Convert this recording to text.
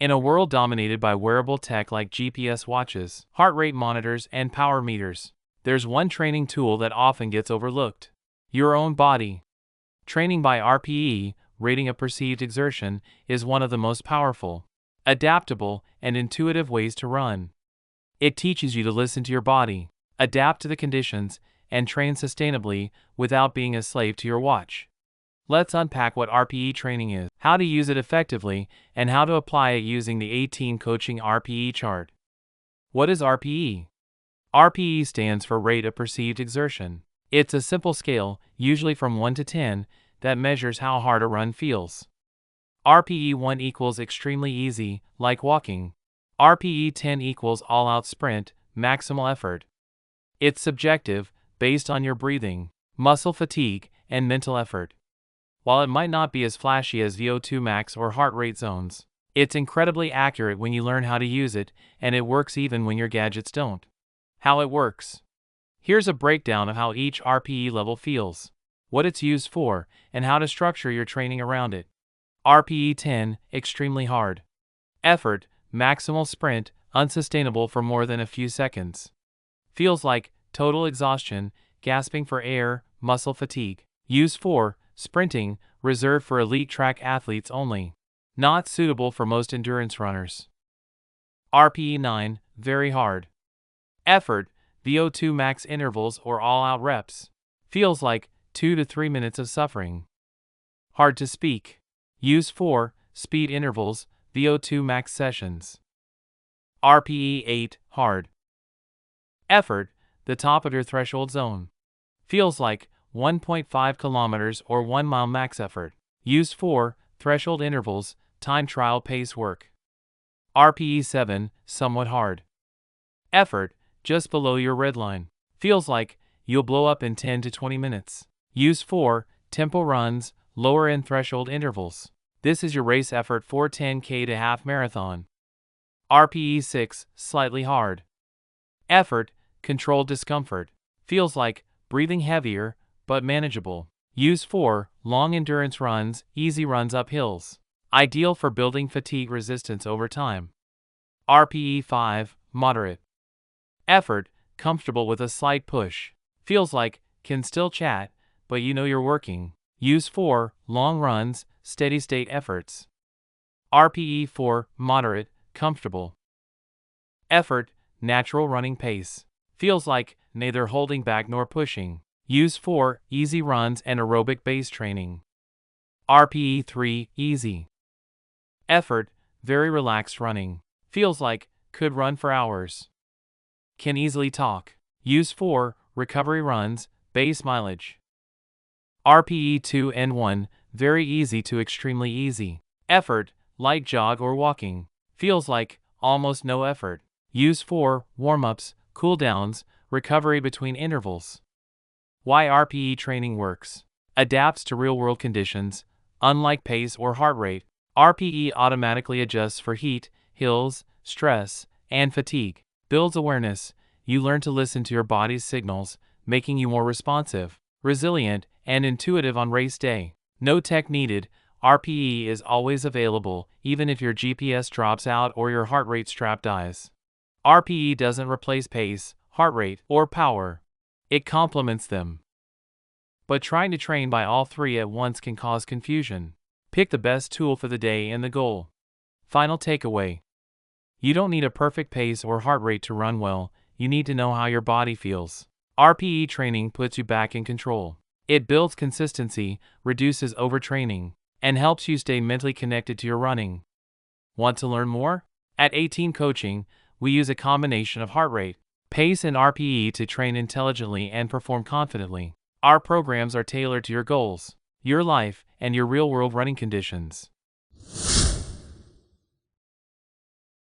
In a world dominated by wearable tech like GPS watches, heart rate monitors, and power meters, there's one training tool that often gets overlooked: your own body. Training by RPE, rating of perceived exertion, is one of the most powerful, adaptable, and intuitive ways to run. It teaches you to listen to your body, adapt to the conditions, and train sustainably without being a slave to your watch. Let's unpack what RPE training is, how to use it effectively, and how to apply it using the 18 Coaching RPE chart. What is RPE? RPE stands for Rate of Perceived Exertion. It's a simple scale, usually from 1 to 10, that measures how hard a run feels. RPE 1 equals extremely easy, like walking. RPE 10 equals all-out sprint, maximal effort. It's subjective, based on your breathing, muscle fatigue, and mental effort. While it might not be as flashy as VO2 max or heart rate zones, it's incredibly accurate when you learn how to use it, and it works even when your gadgets don't. How it works. Here's a breakdown of how each RPE level feels, what it's used for, and how to structure your training around it. RPE 10, extremely hard. Effort, maximal sprint, unsustainable for more than a few seconds. Feels like total exhaustion, gasping for air, muscle fatigue. Used for sprinting, reserved for elite track athletes only. Not suitable for most endurance runners. RPE 9, very hard. Effort, VO2 max intervals or all-out reps. Feels like 2 to 3 minutes of suffering. Hard to speak. Used for speed intervals, VO2 max sessions. RPE 8, hard. Effort, the top of your threshold zone. Feels like 1.5 kilometers or 1 mile max effort. Used for threshold intervals, time trial pace work. RPE 7, somewhat hard. Effort, just below your red line. Feels like you'll blow up in 10 to 20 minutes. Used for tempo runs, lower end threshold intervals. This is your race effort for 10K to half marathon. RPE 6, slightly hard. Effort, controlled discomfort. Feels like breathing heavier, but manageable. Used for long endurance runs, easy runs up hills. Ideal for building fatigue resistance over time. RPE 5, moderate. Effort, comfortable with a slight push. Feels like can still chat, but you know you're working. Used for long runs, steady state efforts. RPE 4, moderate, comfortable. Effort, natural running pace. Feels like neither holding back nor pushing. Used for easy runs and aerobic base training. RPE 3, easy. Effort, very relaxed running. Feels like could run for hours. Can easily talk. Used for recovery runs, base mileage. RPE 2 and 1, very easy to extremely easy. Effort, light jog or walking. Feels like almost no effort. Used for warm-ups, cool-downs, recovery between intervals. Why RPE training works. Adapts to real-world conditions. Unlike pace or heart rate, RPE automatically adjusts for heat, hills, stress, and fatigue. Builds awareness. You learn to listen to your body's signals, making you more responsive, resilient, and intuitive on race day. No tech needed. RPE is always available, even if your GPS drops out or your heart rate strap dies. RPE doesn't replace pace, heart rate, or power. It complements them. But trying to train by all three at once can cause confusion. Pick the best tool for the day and the goal. Final takeaway. You don't need a perfect pace or heart rate to run well, you need to know how your body feels. RPE training puts you back in control. It builds consistency, reduces overtraining, and helps you stay mentally connected to your running. Want to learn more? At 18 Coaching, we use a combination of heart rate, pace, and RPE to train intelligently and perform confidently. Our programs are tailored to your goals, your life, and your real-world running conditions.